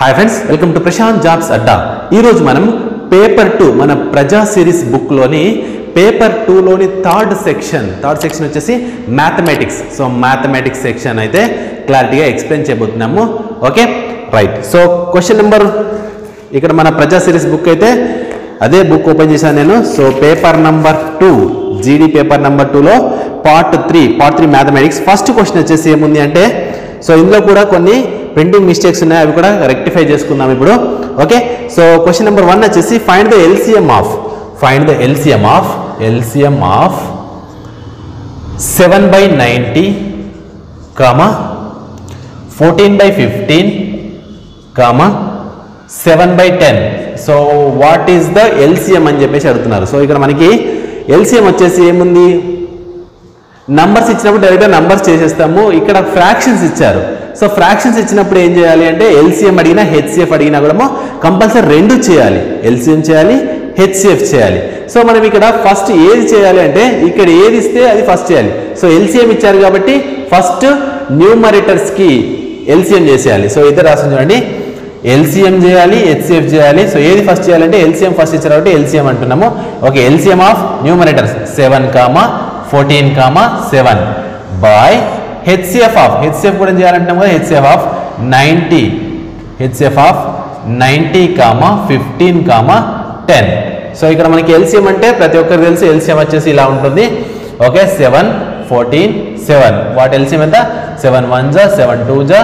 Hi friends, welcome to Prashanth jobs Adda. ఈరోజు మనం paper 2 మన ప్రజా సిరీస్ బుక్లోని పేపర్ 2లోని థర్డ్ సెక్షన్ వచ్చేసి మ్యాథమెటిక్స్. సో మ్యాథమెటిక్స్ సెక్షన్ అయితే క్లారిటీగా ఎక్స్ప్లెయిన్ చేయబోతున్నాము. Okay right. So question number ఇక్కడ మన ప్రజా సిరీస్ బుక్ అయితే అదే బుక్ ఓపెన్ చేశాను నేను. సో పేపర్ నెంబర్ 2 జీడీ పేపర్ నెంబర్ 2లో పార్ట్ 3 మ్యాథమెటిక్స్. ఫస్ట్ క్వశ్చన్ వచ్చేసి ఏముంది అంటే, సో ఇందులో కూడా కొన్ని ప్రింటింగ్ మిస్టేక్స్ ఉన్నాయి, అవి కూడా రెక్టిఫై చేసుకుందాం ఇప్పుడు. ఓకే, సో క్వశ్చన్ నెంబర్ 1 వచ్చేసి find the LCM of 7/90, 14/15, 7/10. So what is the LCM అని చెప్పేసి అడుగుతున్నారు. సో ఇక్కడ మనకి ఎల్సిఎం వచ్చేసి ఏముంది, నంబర్స్ ఇచ్చినప్పుడు డైరెక్ట్గా నంబర్స్ చేసేస్తాము. ఇక్కడ ఫ్రాక్షన్స్ ఇచ్చారు. సో ఫ్రాక్షన్స్ ఇచ్చినప్పుడు ఏం చేయాలి అంటే, ఎల్సిఎం అడిగినా హెచ్సిఎఫ్ అడిగినా కూడా కంపల్సరీ రెండు చేయాలి, ఎల్సిఎం చేయాలి, హెచ్సిఎఫ్ చేయాలి. సో మనం ఇక్కడ ఫస్ట్ ఏది చేయాలి అంటే, ఇక్కడ ఏది ఇస్తే అది ఫస్ట్ చేయాలి. సో ఎల్సిఎం ఇచ్చారు కాబట్టి ఫస్ట్ న్యూమరేటర్స్కి ఎల్సిఎం చేసేయాలి. సో ఇద్దరు రాస్తుంది చూడండి, ఎల్సిఎం చేయాలి, హెచ్సిఎఫ్ చేయాలి. సో ఏది ఫస్ట్ చేయాలంటే ఎల్సిఎం ఫస్ట్ ఇచ్చారు కాబట్టి ఎల్సిఎం అంటున్నాము. Okay, LCM of numerators 7, 14, 7 by HCF కూడా చేయాలంటున్నాం కదా, హెచ్సిఎఫ్ ఆఫ్ 90, 15, 10. సో ఇక్కడ మనకి ఎల్సిఎం అంటే ప్రతి ఒక్కరికి తెలుసు, ఎల్సిఎం వచ్చేసి ఇలా ఉంటుంది. ఓకే, 7, 14, 7. వాటి ఎల్సిఎం ఎంత, 7 1 7 2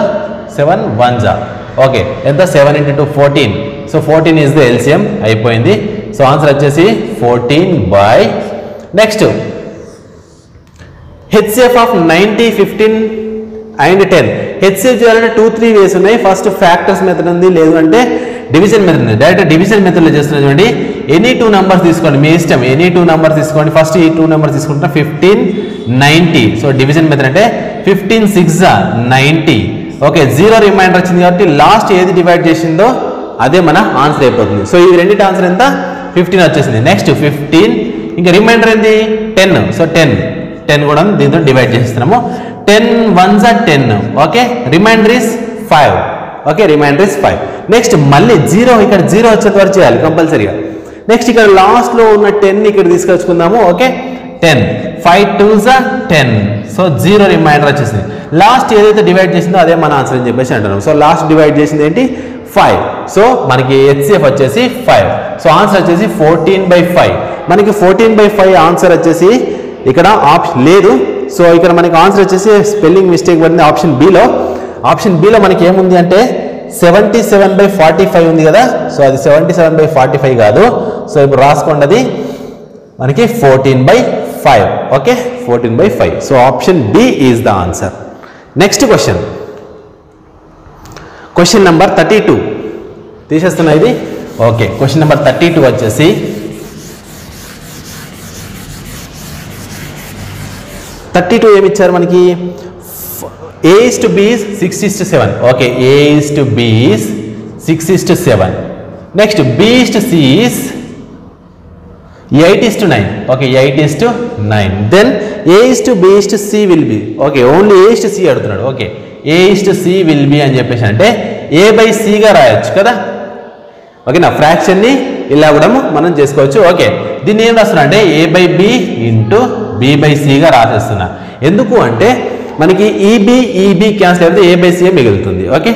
7 1. ఓకే, ఎంత, 7 × 2 14. So 14 is the LCM. అయిపోయింది. సో ఆన్సర్ వచ్చేసి 14 by next HCF of 90, 15 and 10. HCF చేయాలంటే 2-3 వేస్ ఉన్నాయి. ఫస్ట్ ఫ్యాక్టర్స్ మెథడ్ ఉంది, లేదు అంటే డివిజన్ మెథడ్ ఉంది. డైరెక్ట్ డివిజన్ మెథడ్లో చేస్తున్నా చూడండి. ఎనీ 2 నెంబర్స్ తీసుకోండి, మీ ఇష్టం. ఎనీ 2 నెంబర్స్ తీసుకోండి. ఫస్ట్ ఈ 2 నెంబర్స్ తీసుకుంటున్నా, 15, 90. సో డివిజన్ మెథడ్ అంటే 15 6 90. ఓకే, 0 రిమైండర్ వచ్చింది కాబట్టి లాస్ట్ ఏది డివైడ్ చేసిందో అదే మన ఆన్సర్ అయిపోతుంది. సో ఈ రెండింటి ఆన్సర్ ఎంత, 15 వచ్చేసింది. నెక్స్ట్ 15, ఇంకా రిమైండర్ ఏంది 10. సో 10 కూడా దీంతో డివైడ్ చేస్తున్నాము. 10 1 10. Okay, remainder is 5. Okay, remainder is 5. Next మళ్ళీ 0, ఇక్కడ 0 వచ్చేంత వరకు చేయాలి కంపల్సరీగా. నెక్స్ట్ ఇక్కడ లాస్ట్లో ఉన్న 10 ఇక్కడ తీసుకొచ్చుకుందాము. ఓకే, 10 5 2 10. సో 0 రిమైండర్ వచ్చేసింది. లాస్ట్ ఏదైతే డివైడ్ చేసిందో అదే మన ఆన్సర్ అని చెప్పేసి అంటున్నాం. సో లాస్ట్ డివైడ్ చేసింది ఏంటి, 5. సో మనకి హెచ్సిఎఫ్ వచ్చేసి 5. సో ఆన్సర్ వచ్చేసి 14/5. మనకి 14/5 ఆన్సర్ వచ్చేసి ఇక్కడ ఆప్షన్ లేదు. సో ఇక్కడ మనకి ఆన్సర్ వచ్చేసి స్పెల్లింగ్ మిస్టేక్ పడింది ఆప్షన్ బిలో. ఆప్షన్ బిలో మనకి ఏముంది అంటే 77/45 ఉంది కదా. సో అది 77/45 కాదు. సో ఇప్పుడు రాసుకోండి, అది మనకి 14/5. Okay, 14/5. So option D is the answer. Next question number 32 తీసేస్తున్నా ఇది. ఓకే, క్వశ్చన్ నెంబర్ 32 వచ్చేసి 32 ఏమి ఇచ్చారు మనకి, A/B 6:7. Okay, A/B 6:7. Next B/C 8:9. Okay, 8:9. Then A/B/C will be. Okay, only A/C అడుగుతున్నాడు. ఓకే, A/C విల్ బి అని చెప్పేసి అంటే A/Cగా రాయొచ్చు కదా. ఓకే, నా ఫ్రాక్షన్ని ఇలా కూడా మనం చేసుకోవచ్చు. ఓకే, దీన్ని ఏం రాస్తున్నా అంటే A/B × B/Cగా రాసేస్తున్నా. ఎందుకు అంటే మనకి ఈబి క్యాన్సిల్ అయితే A/C మిగులుతుంది. Okay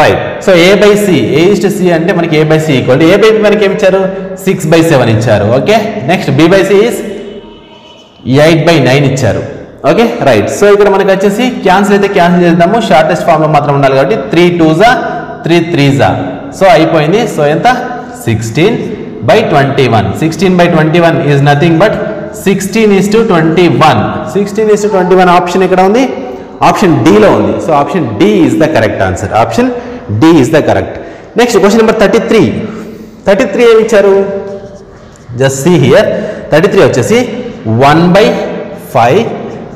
right. So A/C, A/C అంటే మనకి A/C ఈక్వల్ A/B మనకి ఏమి ఇచ్చారు, 6/7 ఇచ్చారు. ఓకే, నెక్స్ట్ B/C ఈజ్ 8/9 ఇచ్చారు. Okay right. సో ఇక్కడ మనకి వచ్చేసి క్యాన్సిల్ అయితే క్యాన్సిల్ చేద్దాము, షార్టెస్ట్ ఫామ్లో మాత్రం ఉండాలి కాబట్టి 3 2 3 3. సో అయిపోయింది. సో ఎంత, 16/21. 16/21 ఈజ్ నథింగ్ బట్ 16:21. 16:21 ఆప్షన్ ఎక్కడ ఉంది, ఆప్షన్ డిలో ఉంది. So option D is the correct answer. Option D is the correct. Next question number 33 ఏమి ఇచ్చారు, జస్ట్ సీ హియర్. 33 వచ్చేసి 1/5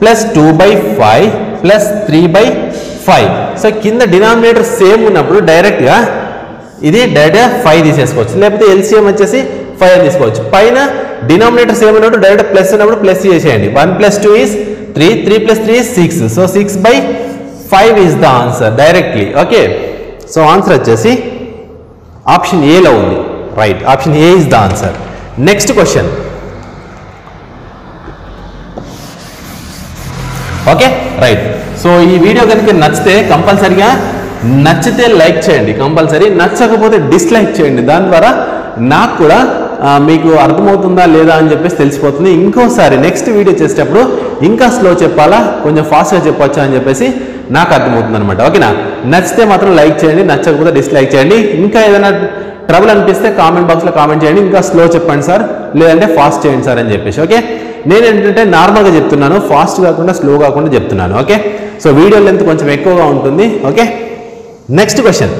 + 2/5 + 3/5. సో కింద డినామినేటర్ సేమ్ ఉన్నప్పుడు డైరెక్ట్గా ఇది డైరెక్ట్గా 5 తీసేసుకోవచ్చు, లేకపోతే ఎల్సిఎం వచ్చేసి 5 తీసుకోవచ్చు. పైన డినామినేటర్ సేమ్ ఉన్నప్పుడు డైరెక్ట్ ప్లస్ ఉన్నప్పుడు ప్లస్ చేసేయండి. 1 + 2 is 3, 3 plus 3 is 6. So 6 by 5 is the answer directly. Okay. So answer వచ్చేసి ఆప్షన్ ఏ లో ఉంది. Right, option A is the answer. Next question. Okay right. So ఈ వీడియో కనుక నచ్చితే కంపల్సరీగా నచ్చితే లైక్ చేయండి, కంపల్సరీ నచ్చకపోతే డిస్లైక్ చేయండి. దాని ద్వారా నాకు కూడా మీకు అర్థమవుతుందా లేదా అని చెప్పేసి తెలిసిపోతుంది. ఇంకోసారి నెక్స్ట్ వీడియో చేసేటప్పుడు ఇంకా స్లో చెప్పాలా, కొంచెం ఫాస్ట్గా చెప్పొచ్చా అని చెప్పేసి నాకు అర్థమవుతుంది అనమాట. ఓకేనా? నచ్చితే మాత్రం లైక్ చేయండి, నచ్చకపోతే డిస్లైక్ చేయండి. ఇంకా ఏదైనా ట్రబుల్ అనిపిస్తే కామెంట్ బాక్స్లో కామెంట్ చేయండి, ఇంకా స్లో చెప్పండి సార్, లేదంటే ఫాస్ట్ చేయండి సార్ అని చెప్పేసి. ఓకే, నేను ఏంటంటే నార్మల్గా చెప్తున్నాను, ఫాస్ట్ కాకుండా స్లో కాకుండా చెప్తున్నాను. ఓకే, సో వీడియో లెంత్ కొంచెం ఎక్కువగా ఉంటుంది. Okay, next question,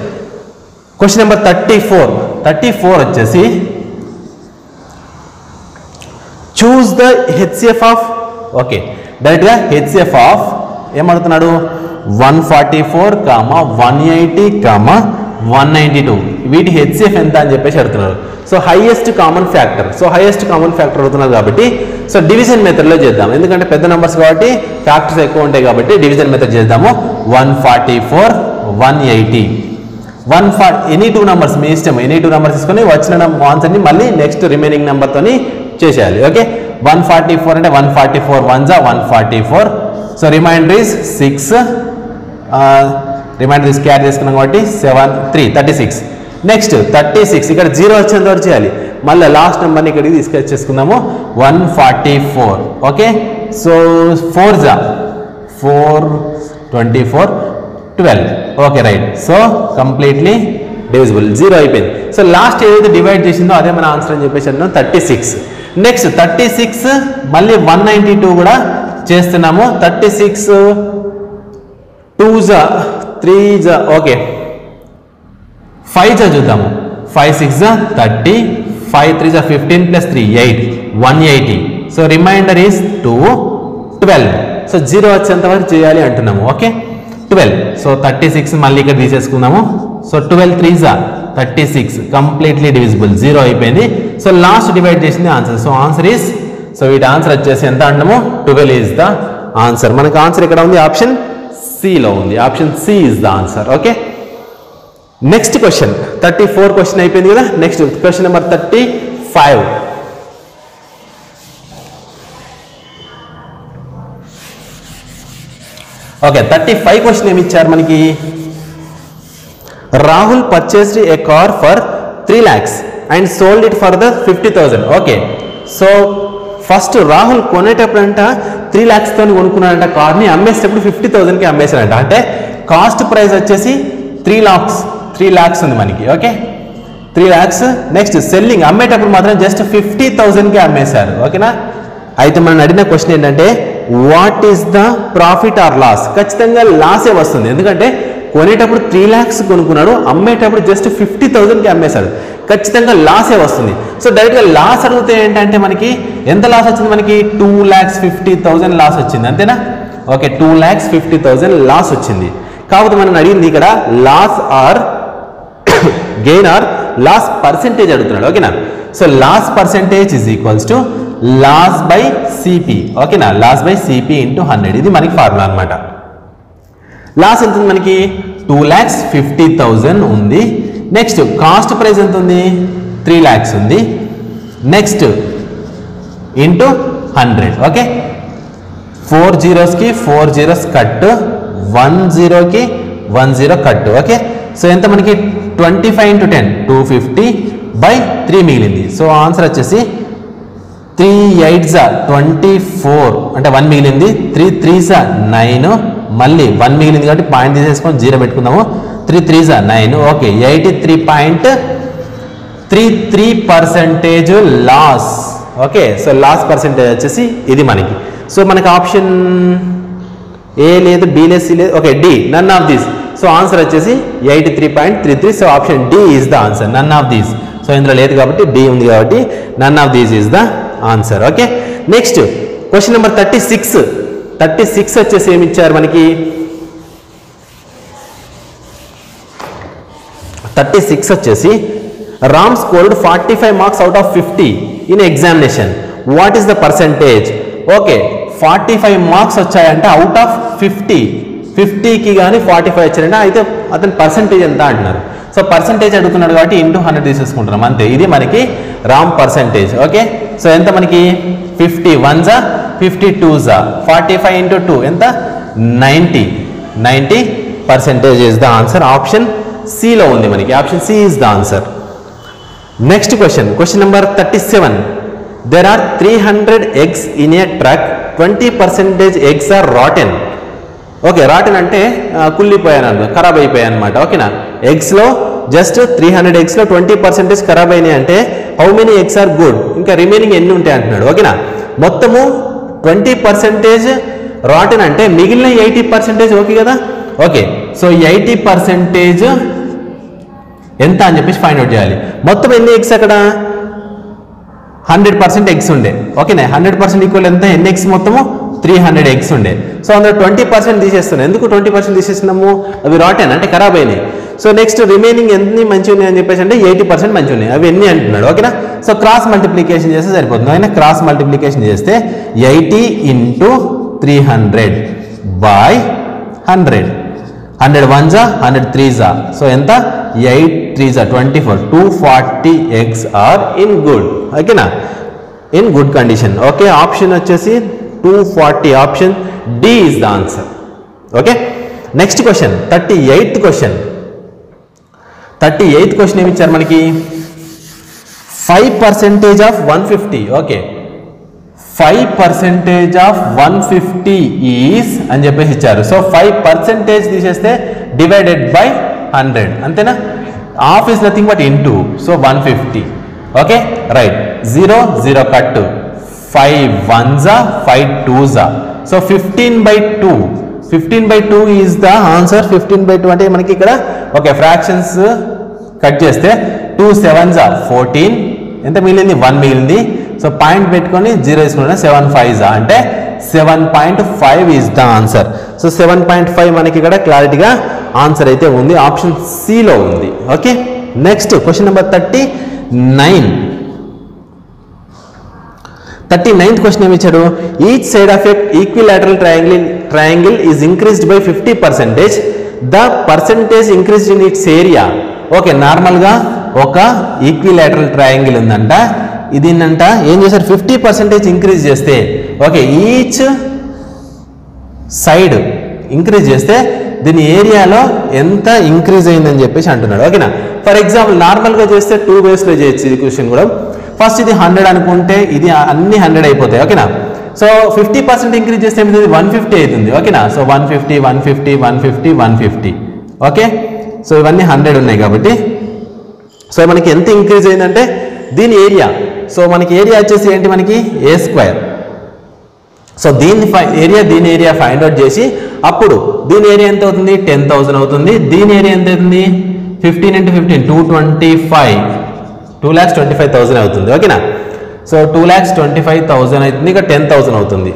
question number 34 వచ్చేసి choose the HCF of. Okay, డైరెక్ట్గా హెచ్సిఎఫ్ ఆఫ్ ఏమడుగుతున్నాడు, 144, 180, 192 వీటి హెచ్సిఎఫ్ ఎంత అని చెప్పేసి అడుగుతున్నారు. సో హైయెస్ట్ కామన్ ఫ్యాక్టర్, అడుగుతున్నారు కాబట్టి సో డివిజన్ మెథడ్లో చేద్దాం. ఎందుకంటే పెద్ద నెంబర్స్ కాబట్టి ఫ్యాక్టర్స్ ఎక్కువ ఉంటాయి కాబట్టి డివిజన్ మెథడ్ చేద్దాము. 144, 180, 140 ఎనీ 2 నెంబర్స్ మీ ఇష్టం, ఎనీ 2 నెంబర్స్ తీసుకొని వచ్చిన ఆన్సర్ని మళ్ళీ నెక్స్ట్ రిమైనింగ్ నెంబర్తోని చేసేయాలి. ఓకే, 144 అంటే 144 1 144. So remainder is 6, remainder is carry చేసుకున్నాం కాబట్టి 7 3 36. నెక్స్ట్ 36 ఇక్కడ 0 వచ్చేంత వరకు చేయాలి. మళ్ళీ లాస్ట్ నెంబర్ని ఇక్కడికి తీసుకొచ్చేసుకుందాము 144. Okay, so 4 24 12. Okay right, so completely divisible, 0 అయిపోయింది. సో లాస్ట్ ఏదైతే డివైడ్ చేసిందో అదే మన ఆన్సర్ అని చెప్పేసి అన్నాం 36. నెక్స్ట్ 36 మళ్ళీ 192 కూడా చేస్తున్నాము. 36 2 3 ఓకే 5 చూద్దాము. 5 6 30, 5 3 15 plus 3 8, 180. So remainder is 2 12. So 0 వచ్చేంత వరకు చేయాలి అంటున్నాము. ఓకే 12. సో 36 మళ్ళీ ఇక్కడ తీసేసుకుందాము. సో 12 3 36 కంప్లీట్లీ డివిజిబుల్, 0 అయిపోయింది. సో లాస్ట్ డివైడ్ చేసింది answer. So answer is, so వీటి ఆన్సర్ వచ్చేసి ఎంత అంటాము, 12 ఈజ్ ద ఆన్సర్. మనకు ఆన్సర్ ఇక్కడ ఉంది, ఆప్షన్ సిలో ఉంది, option C is the answer. Okay, next question 34 question అయిపోయింది కదా. Next question number 35. Okay 35 question ఏమి ఇచ్చారు మనకి, Rahul purchased a car for 3 lakhs and sold it for the 50,000. Okay, so first Rahul కొనేటప్పుడంట 3 lakhs తో కొనుక్కున్నాడంట కార్ని, అమ్మేసేటప్పుడు 50,000కి అమ్మేశాడంట. అంటే కాస్ట్ ప్రైస్ వచ్చేసి 3 lakhs ఉంది మనకి. Okay 3 lakhs. నెక్స్ట్ సెల్లింగ్, అమ్మేటప్పుడు మాత్రం జస్ట్ 50,000కి అమ్మేశారు. ఓకేనా? అయితే మనం అడిగిన క్వశ్చన్ ఏంటంటే what is the profit or loss. ఖచ్చితంగా లాసే వస్తుంది, ఎందుకంటే కొనేటప్పుడు 3 lakhs కొనుక్కున్నాడు, అమ్మేటప్పుడు జస్ట్ 50,000కి అమ్మేశాడు, ఖచ్చితంగా లాసే వస్తుంది. సో డైరెక్ట్గా లాస్ అడిగితే ఏంటంటే మనకి ఎంత లాస్ వచ్చింది, మనకి 2,50,000 లాస్ వచ్చింది, అంతేనా? ఓకే 2,50,000 లాస్ వచ్చింది. కాకపోతే మనం అడిగింది ఇక్కడ loss or gain or loss percentage అడుగుతున్నాడు. ఓకేనా? So loss percentage is equals to loss by CP. ఓకేనా? లాస్ బై సిపి ఇంటూ 100, ఇది మనకి ఫార్ములా అనమాట. లాస్ ఎంత ఉంది మనకి, 2,50,000 ఉంది. నెక్స్ట్ కాస్ట్ ప్రైస్ ఎంత ఉంది, 3 lakhs ఉంది. Next into 100. ఓకే 4 zeros కి 4 zeros కట్, 1 0కి 1 0 కట్. ఓకే, సో ఎంత మనకి 25 into 10 250/3 మిగిలింది. సో ఆన్సర్ వచ్చేసి 3 8s 24 అంటే 1 మిగిలింది, 3 3s 9, మళ్ళీ 1 మిగిలింది కాబట్టి పాయింట్ తీసేసుకొని 0 పెట్టుకుందాము. 3 3s 9. Okay 83.33% loss. Okay, so loss percentage వచ్చేసి ఇది మనకి. సో మనకి ఆప్షన్ ఏ లేదు, బి లేదు, సి లేదు. Okay D, none of these. So answer వచ్చేసి 83.33. So option D is the answer, none of these. So ఇందులో లేదు కాబట్టి డి ఉంది కాబట్టి none of these is the answer. Okay, next question number 36 వచ్చేసి ఏమి ఇచ్చారు మనకి, 36 వచ్చేసి Ram scored 45 marks out of 50 in examination. What is the percentage? Okay, 45 marks వచ్చాయంటే అవుట్ ఆఫ్ 50కి కానీ 45 వచ్చారంటే అయితే అతని పర్సంటేజ్ ఎంత అంటున్నారు. సో పర్సంటేజ్ అడుగుతున్నాడు కాబట్టి ఇంటూ 100 తీసేసుకుంటున్నాం అంతే. ఇది మనకి రామ్ పర్సంటేజ్. ఓకే, సో ఎంత మనకి 50 1s 50 2s 45 into 2 ఎంత 90% is the answer. Option C లో ఉంది మనకి. Option C is the answer. Next question number 37. there are 300 eggs in a truck, 20% eggs are rotten. Okay, rotten అంటే కుళ్ళిపోయాను, ఖరాబ్ అయిపోయాయి అనమాట. ఓకేనా, ఎగ్స్లో జస్ట్ 300 ఎగ్స్లో 20% ఖరాబ్ అయినాయి అంటే how many eggs are good, ఇంకా రిమైనింగ్ ఎన్ని ఉంటాయి అంటున్నాడు. ఓకేనా, మొత్తము 20% రాటన్ అంటే మిగిలిన 80% ఓకే కదా. ఓకే, సో 80% ఎంత అని చెప్పేసి ఫైండ్ అవుట్ చేయాలి. మొత్తం ఎన్ని ఎగ్స్ అక్కడ 100% ఎగ్స్ ఉండే. ఓకేనా, 100% ఈక్వల్ ఎంత, ఎన్ని ఎగ్స్ మొత్తము 300 ఎగ్స్ ఉండే. సో అందులో 20% తీసేస్తున్నాం. ఎందుకు 20% తీసేస్తున్నాము, అవి రాటన్ అంటే ఖరాబ్ అయినాయి. సో నెక్స్ట్ రిమైనింగ్ ఎన్ని మంచి ఉన్నాయి అని చెప్పేసి అంటే 80% మంచి ఉన్నాయి, అవి ఎన్ని అంటున్నాడు. ఓకేనా, సో క్రాస్ మల్టిప్లికేషన్ చేస్తే సరిపోతుంది. అయినా క్రాస్ మల్టిప్లికేషన్ చేస్తే 80 into 300 by 100, 100 1s 100 3s. So ఎంత 8 3s 24, 240 eggs are in good. ఓకేనా, in good condition. Okay, option వచ్చేసి 240. Option D is the answer. Okay, next question 38th question. 38th question ఏమి ఇచ్చారు మనకి, 5% of 150. ఓకే, 5% of 150 is అని చెప్పేసి ఇచ్చారు. So 5% తీసేస్తే డివైడెడ్ బై 100 అంతేనా. Half is nothing but into, so 150. Okay, right, 0 0 cut, 5 1s 5 2s. So 15/2, 15/2 is the answer. 15/2 అంటే మనకి ఇక్కడ ఓకే ఫ్రాక్షన్స్ కట్ చేస్తే 2 7s 14, ఎంత మిగిలింది 1 మిగిలింది. సో పాయింట్ పెట్టుకొని 0 వేసుకుంటే 7 5s అంటే 7.5 ఈజ్ ద ఆన్సర్. సో 7.5 మనకి ఇక్కడ క్లారిటీగా ఆన్సర్ అయితే ఉంది, ఆప్షన్ సిలో ఉంది. Okay, next question number 39th question ఏమి ఇచ్చాడు, each side of a equilateral triangle is increased by 50%, the percentage increased in its area. Okay, నార్మల్గా ఒక ఈక్విలాటరల్ ట్రయాంగిల్ ఉందంట, ఇది అంట ఏం చేశారు 50% ఇంక్రీజ్ చేస్తే, ఓకే ఈచ్ సైడ్ ఇంక్రీజ్ చేస్తే దీని ఏరియాలో ఎంత ఇంక్రీజ్ అయిందని చెప్పేసి అంటున్నాడు. ఓకేనా, ఫర్ ఎగ్జాంపుల్ నార్మల్గా చేస్తే 2 వేస్లో చేయొచ్చు ఈ క్వశ్చన్ కూడా. ఫస్ట్ ఇది 100 అనుకుంటే ఇది అన్ని 100 అయిపోతాయి. ఓకేనా, సో 50% ఇంక్రీజ్ చేస్తే ఏమవుతుంది 150 అవుతుంది. ఓకేనా, సో 150 150 150 150. ఓకే, సో ఇవన్నీ 100 ఉన్నాయి కాబట్టి సో మనకి ఎంత ఇంక్రీజ్ అయిందంటే దీని ఏరియా. సో మనకి ఏరియా వచ్చేసి ఏంటి మనకి A². సో దీని ఏరియా ఫైండ్ అవుట్ చేసి అప్పుడు దీని ఏరియా ఎంత అవుతుంది 10,000 అవుతుంది. దీని ఏరియా ఎంత అవుతుంది 15 into 15 225, 2,25,000 అవుతుంది. ఓకేనా, సో 2,25,000 అవుతుంది, ఇక 10,000 అవుతుంది.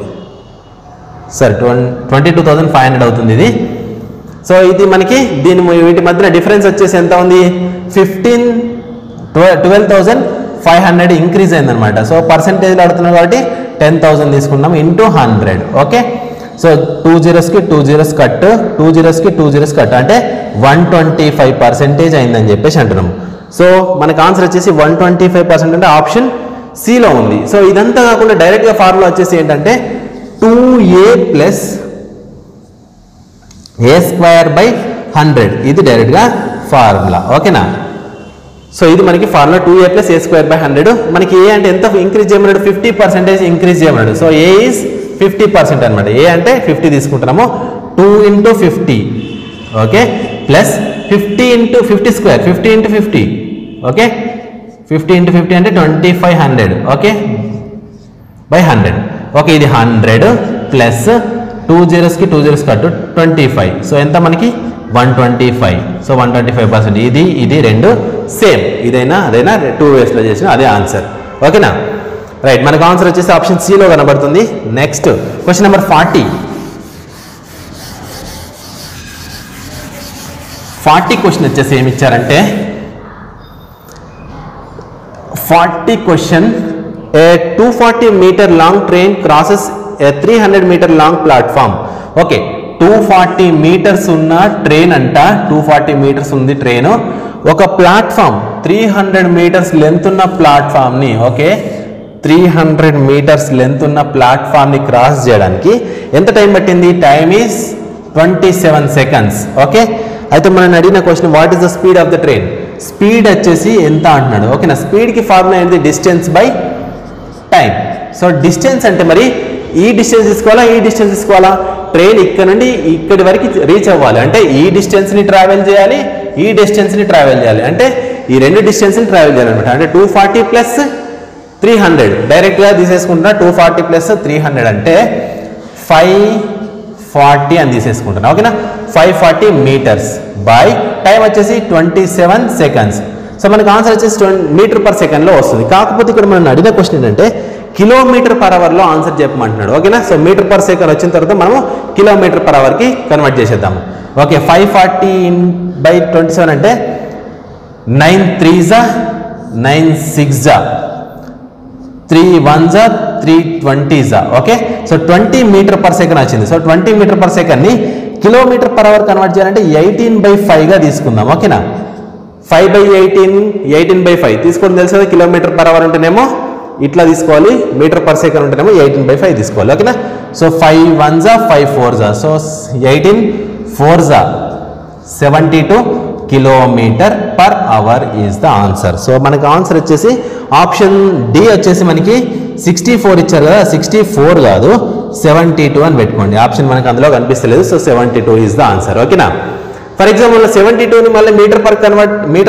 సరే 22,500 అవుతుంది ఇది. సో ఇది మనకి వీటి మధ్యన డిఫరెన్స్ వచ్చేసి ఎంత ఉంది 12,500 ఇంక్రీజ్ అయిందనమాట. సో పర్సెంటేజ్లో ఆడుతున్నాం కాబట్టి 10,000 తీసుకున్నాం into 100. Okay, so 2 zeros-కి 2 zeros cut, 2 zeros-కి 2 zeros cut అంటే 125% అయిందని చెప్పేసి అంటున్నాం. సో మనకు ఆన్సర్ వచ్చేసి 125% అంటే ఆప్షన్ సిలో ఉంది. సో ఇదంతా కాకుండా డైరెక్ట్గా ఫార్ములా వచ్చేసి ఏంటంటే 2a + a²/100 ఇది డైరెక్ట్గా ఫార్ములా. ఓకేనా, సో ఇది మనకి ఫార్ములా 2a + a²/100. మనకి ఏ అంటే ఎంత ఇంక్రీజ్ చేయమన్నాడు 50% ఇంక్రీజ్ చేయమన్నాడు. సో ఏ ఈజ్ 50% అనమాట. ఏ అంటే 50 తీసుకుంటున్నాము, 2 into 50. Okay, plus 50 into 50², 50 into 50. Okay, 50 into 50 అంటే 2,500. Okay, by 100. ఓకే, ఇది 100 ప్లస్ 2 zeros-కి 2 zeros కట్టు 25. సో ఎంత మనకి 125. సో 125%. ఇది రెండు సేమ్, ఇదైనా అదైనా 2 వేస్లో చేసిన అదే ఆన్సర్. ఓకేనా, రైట్, మనకు ఆన్సర్ వచ్చేసి ఆప్షన్ సిలో కనబడుతుంది. నెక్స్ట్ క్వశ్చన్ నెంబర్ 40 క్వశ్చన్ వచ్చేసి ఏమి ఇచ్చారంటే 40 question, A 240 meter long train crosses a 300 meter long platform. Okay, 240 meters ఉన్న ట్రైన్ అంట, 240 meters ఉంది ట్రైన్. ఒక ప్లాట్ఫామ్ 300 meters లెంత్ ఉన్న ప్లాట్ఫామ్ని, ఓకే 300 meters లెంత్ ఉన్న ప్లాట్ఫామ్ని క్రాస్ చేయడానికి ఎంత టైం పట్టింది? Time is 27 seconds. ఓకే, అయితే మనం అడిగిన question what is the speed of the train? Speed వచ్చేసి ఎంత అంటున్నాడు. ఓకేనా, స్పీడ్కి ఫార్ములా ఏంటి? Distance by time. So distance అంటే మరి ఈ డిస్టెన్స్ తీసుకోవాలా, ఈ డిస్టెన్స్ తీసుకోవాలా? ట్రైన్ ఇక్కడ నుండి ఇక్కడి వరకు రీచ్ అవ్వాలి అంటే ఈ డిస్టెన్స్ని ట్రావెల్ చేయాలి, ఈ డిస్టెన్స్ని ట్రావెల్ చేయాలి, అంటే ఈ రెండు డిస్టెన్స్ని ట్రావెల్ చేయాలన్నమాట. అంటే 240 ప్లస్ 300 డైరెక్ట్గా తీసేసుకుంటున్నా. 240 ప్లస్ 300 అంటే 540 అని తీసేసుకుంటున్నా. ఓకేనా, 540 meters బై టైం వచ్చేసి 27 seconds. సో మనకు ఆన్సర్ వచ్చేసి మీటర్ పర్ సెకండ్లో వస్తుంది. కాకపోతే ఇక్కడ మనం అడిగిన క్వశ్చన్ ఏంటంటే కిలోమీటర్ పర్ అవర్లో ఆన్సర్ చెప్పమంటున్నాడు. ఓకేనా, సో మీటర్ పర్ సెకండ్ వచ్చిన తర్వాత మనము కిలోమీటర్ పర్ అవర్కి కన్వర్ట్ చేసేద్దాము. ఓకే, 540/27 అంటే 9 3s 9 6s 3 1s 320s. Okay, so 20 meter per second వచ్చింది. సో 20 meter per second ని కిలోమీటర్ పర్ అవర్ కన్వర్ట్ చేయాలంటే 18/5గా తీసుకుందాం. ఓకేనా, 5/18 18/5 తీసుకోవడం తెలుసు కదా. కిలోమీటర్ పర్ అవర్ ఉంటేనేమో ఇట్లా తీసుకోవాలి, మీటర్ పర్ సెకండ్ ఉంటేనేమో 18/5 తీసుకోవాలి. ఓకేనా, so 5 1s 5 4s, so 18 4s 72 kilometre per hour is the answer. So మనకు ఆన్సర్ వచ్చేసి ఆప్షన్ డి వచ్చేసి మనకి 64 ఇచ్చారు కదా, 64 కాదు 72 అని పెట్టుకోండి. ఆప్షన్ మనకు అందులో కనిపిస్తలేదు. So 72 is the answer. ఓకేనా, ఫర్ ఎగ్జాంపుల్ 72ని మళ్ళీ మీటర్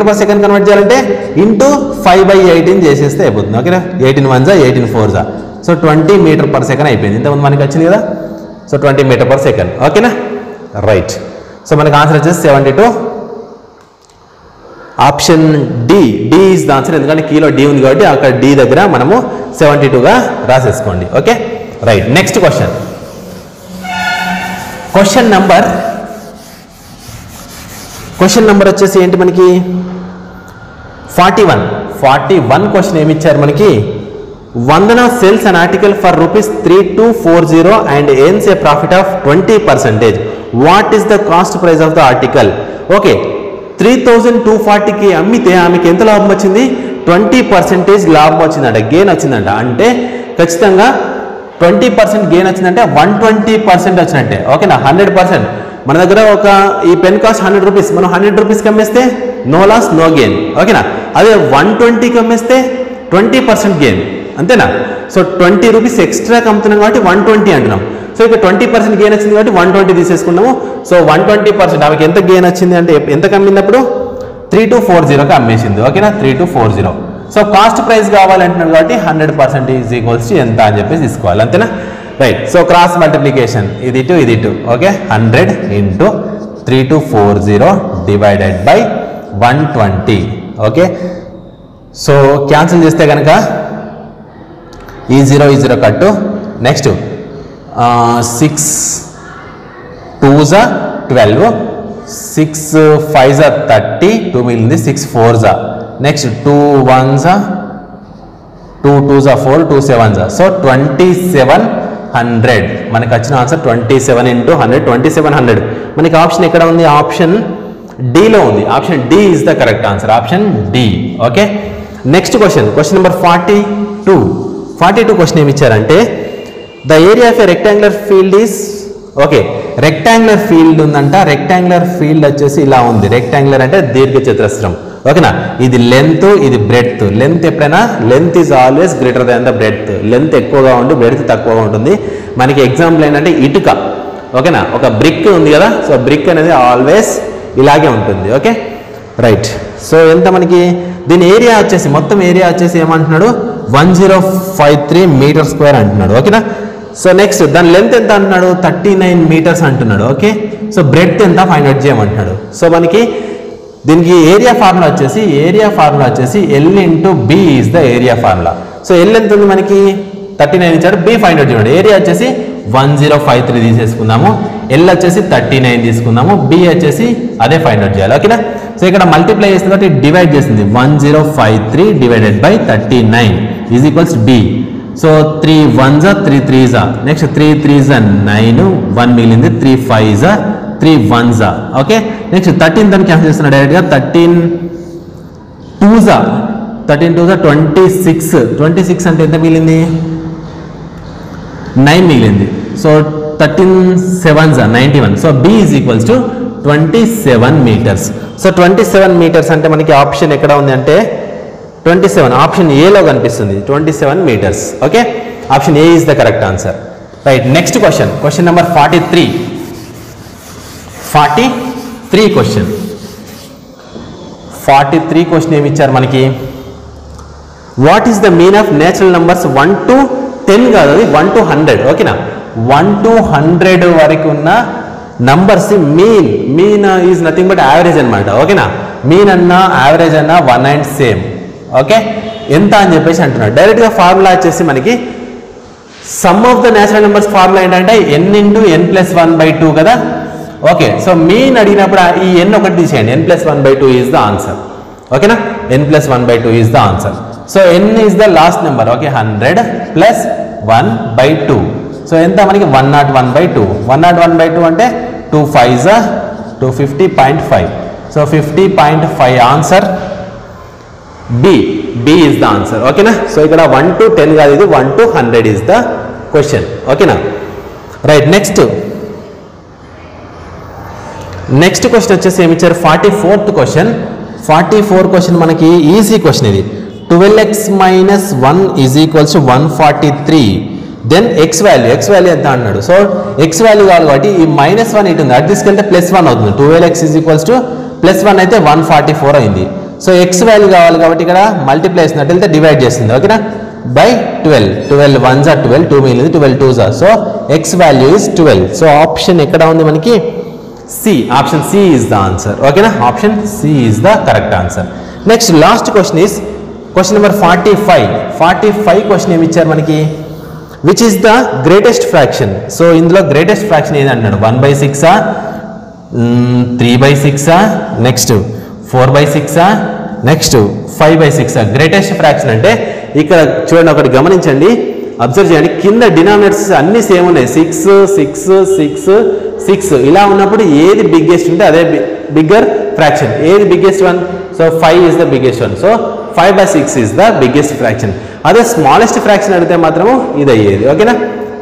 పర్ సెకండ్ కన్వర్ట్ చేయాలంటే ఇంటూ 5/18 చేసేస్తే అయిపోతుంది. ఓకేనా, 18 1s 18 4s, so 20 meter per second అయిపోయింది. ఇంతకుముందు మనకి వచ్చింది కదా, సో 20 meter per second. ఓకేనా, రైట్. సో మనకు ఆన్సర్ వచ్చేసి 72. Option D is the answer. ఎందుకంటే కీలో డి ఉంది కాబట్టి అక్కడ డి దగ్గర మనము 72గా రాసేసుకోండి. Okay, right. Next question, question number వచ్చేసి ఏంటి మనకి? 41 క్వశ్చన్ ఏమి ఇచ్చారు మనకి? Vandana sells an article for ₹3240 and earns a profit of 20%. What is the cost price of the article? Okay, 3240కి అమ్మితే ఆమెకి ఎంత లాభం వచ్చింది? 20% లాభం వచ్చిందంట, గెయిన్ వచ్చిందంట. అంటే ఖచ్చితంగా 20% గెయిన్ వచ్చిందంటే 120% వచ్చినట్టే. ఓకేనా, 100%. మన దగ్గర ఒక ఈ పెన్ కాస్ట్ 100 రూపీస్, మనం 100 రూపీస్కి అమ్మేస్తే నో లాస్ నో గెయిన్. ఓకేనా, అదే 120కి అమ్మేస్తే 20% గెయిన్, అంతేనా? సో 20 రూపీస్ ఎక్స్ట్రాకి అమ్ముతున్నాం కాబట్టి 120 అంటున్నాం. సో ఇక 20% గెయిన్ వచ్చింది కాబట్టి 120 తీసేసుకున్నాము. సో 120% ఆమెకి ఎంత గెయిన్ వచ్చింది అంటే ఎంతకు అమ్మినప్పుడు 3240కి అమ్మేసింది. ఓకేనా, 3240. సో కాస్ట్ ప్రైస్ కావాలంటున్నాడు కాబట్టి 100% ఈజ్ ఈక్వల్స్ టు ఎంత అని చెప్పేసి తీసుకోవాలి, అంతేనా? రైట్. సో క్రాస్ మల్టిప్లికేషన్, ఇది 2. Okay, 100 into 3240 divided by 120. Okay, so cancel చేస్తే కనుక ఈ 0 కట్టు. నెక్స్ట్ 6 2s 12, 6 5s 30, 2 మిగిలింది, 6 4s. Next 2 1s 2 2s 4, 2 7s. So 2700 మనకు వచ్చిన ఆన్సర్ 27 ఇంటూ 100, 2700. మనకి ఆప్షన్ ఎక్కడ ఉంది? ఆప్షన్ డిలో ఉంది. Option D is the correct answer, option D. Okay, next question number 42 question ఏమి ఇచ్చారంటే the area of a rectangular field is, okay rectangular field ఉందంట. రెక్టాంగులర్ ఫీల్డ్ వచ్చేసి ఇలా ఉంది. రెక్టాంగులర్ అంటే దీర్ఘచతురస్రం. ఓకేనా, ఇది లెంత్, ఇది బ్రెడ్త్. లెంత్ ఎప్పుడైనా length is always greater than the breadth. Length ఎక్కువగా ఉండి బ్రెడ్త్ తక్కువగా ఉంటుంది. మనకి ఎగ్జాంపుల్ ఏంటంటే ఇటుక. ఓకేనా, ఒక బ్రిక్ ఉంది కదా, సో బ్రిక్ అనేది ఆల్వేస్ ఇలాగే ఉంటుంది. Okay, right. సో ఎంత మనకి దీని ఏరియా వచ్చేసి, మొత్తం ఏరియా వచ్చేసి ఏమంటున్నాడు? 1053 మీటర్ స్క్వేర్ అంటున్నాడు. ఓకేనా, సో నెక్స్ట్ దాని లెంత్ ఎంత అంటున్నాడు? 39 meters అంటున్నాడు. ఓకే, సో బ్రెడ్త్ ఎంత ఫైండ్ అవుట్ చేయమంటున్నాడు. సో మనకి దీనికి ఏరియా ఫార్ములా వచ్చేసి L into B is the area formula. So L ఎంత ఉంది మనకి? 39 ఇచ్చాడు. బి ఫైండ్ అవుట్ చేయండి. ఏరియా వచ్చేసి 1053 తీసేసుకుందాము, ఎల్ వచ్చేసి 39 తీసుకుందాము, బి వచ్చేసి అదే ఫైండ్ అవుట్ చేయాలి. ఓకేనా, సో ఇక్కడ మల్టిప్లై చేస్తుంది కాబట్టి డివైడ్ చేసింది. 1053 divided by 39 is equals B. So 3 1s 3 3s, next 3 3s 9, 1 మిగిలింది, 3 5s 3 1s. ఓకే, నెక్స్ట్ 13 దాన్ని క్యాన్సిల్ చేస్తున్నా డైరెక్ట్గా. 13 2s 26. 26 అంటే ఎంత మిగిలింది? 9 మిగిలింది. So 13 7s 91. So B is equals to 27 meters. So 27 meters అంటే మనకి ఆప్షన్ ఎక్కడ ఉంది అంటే 27, ఆప్షన్ ఏలో కనిపిస్తుంది 27 meters. Okay, option A is the correct answer. Right, next question, question number 43 question. 43 question ఏమి ఇచ్చారు మనకి? What is the mean of natural numbers 1 to 10 కాదు, అది 1 to 100. ఓకేనా, 1 to 100 వరకు ఉన్న numbers mean is nothing but average అనమాట. ఓకేనా, మీన్ అన్నా యావరేజ్ అన్నా 1 and సేమ్. ఓకే, ఎంత అని చెప్పేసి అంటున్నాడు. డైరెక్ట్గా ఫార్ములా వచ్చేసి మనకి some of the natural numbers formula ఏంటంటే n into n plus 1/2 కదా. ఓకే, సో మీన్ అడిగినప్పుడు ఈ n ఒకటి తీసేయండి, n plus 1/2 is the answer. ఓకేనా, n plus 1/2 is the answer. So n is the last number. Okay, 100 plus 1/2. So ఎంత మనకి 101/2. 101/2 అంటే 2 5s 250.5. So 50.5 answer B is the answer. ఓకేనా, సో ఇక్కడ 1 to 10 కాదు, ఇది 1 to 100 ఈజ్ ద క్వశ్చన్. ఓకేనా, right, next question వచ్చేసి ఏమి ఇచ్చారు? 44th question. 44 క్వశ్చన్ మనకి ఈజీ క్వశ్చన్ ఇది. 12x minus 1 is equals to 143. Then X value ఎంత అన్నాడు. సో ఎక్స్ వాల్యూ కావాలి కాబట్టి ఈ -1 ఇటు ఉంది, అది తీసుకెళ్తే +1 అవుతుంది. 12x is equals to +1 అయితే 144 అయింది. సో ఎక్స్ వాల్యూ కావాలి కాబట్టి ఇక్కడ మల్టిప్లై చేసినట్టు వెళ్తే డివైడ్ చేస్తుంది. ఓకేనా, బై 12. 12 1s 12, 2 మిగిలింది, 12 2s. So x value is 12. So option ఎక్కడ ఉంది మనకి? C, option C is the answer. ఓకేనా, option C is the correct answer. Next last question is question number 45 question ఏమి ఇచ్చారు మనకి? Which is the greatest fraction. So ఇందులో greatest fraction ఏది అన్నాడు? 1/6, 3/6, నెక్స్ట్ 4/6, నెక్స్ట్ 5/6. గ్రేటెస్ట్ ఫ్రాక్షన్ అంటే ఇక్కడ చూడండి, ఒకటి గమనించండి, అబ్జర్వ్ చేయండి, కింద డినామినేటర్స్ అన్ని సేమ్ ఉన్నాయి. 6 6 6 6 ఇలా ఉన్నప్పుడు ఏది బిగ్గెస్ట్ ఉంటే అదే బిగ్గర్ ఫ్రాక్షన్. ఏది biggest one? So 5 is the biggest one. So 5/6 is the biggest fraction. అదే స్మాలెస్ట్ ఫ్రాక్షన్ అడిగితే మాత్రము ఇది అయ్యేది. ఓకేనా,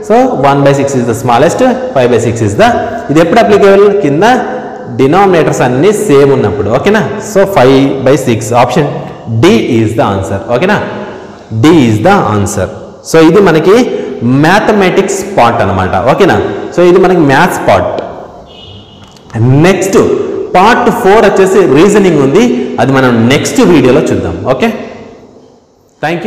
so 1/6 is the smallest, 5/6 is the. ఇది ఎప్పుడు అప్లికేబుల్? కింద డినామినేటర్స్ అన్ని సేమ్ ఉన్నప్పుడు. ఓకేనా, so 5/6 option D is the answer. ఓకేనా, D is the answer. So ఇది మనకి మ్యాథమెటిక్స్ పార్ట్ అనమాట. ఓకేనా, సో ఇది మనకి మ్యాథ్స్ పార్ట్. నెక్స్ట్ పార్ట్ 4 వచ్చేసి రీజనింగ్ ఉంది, అది మనం నెక్స్ట్ వీడియోలో చూద్దాం. Okay, thank you.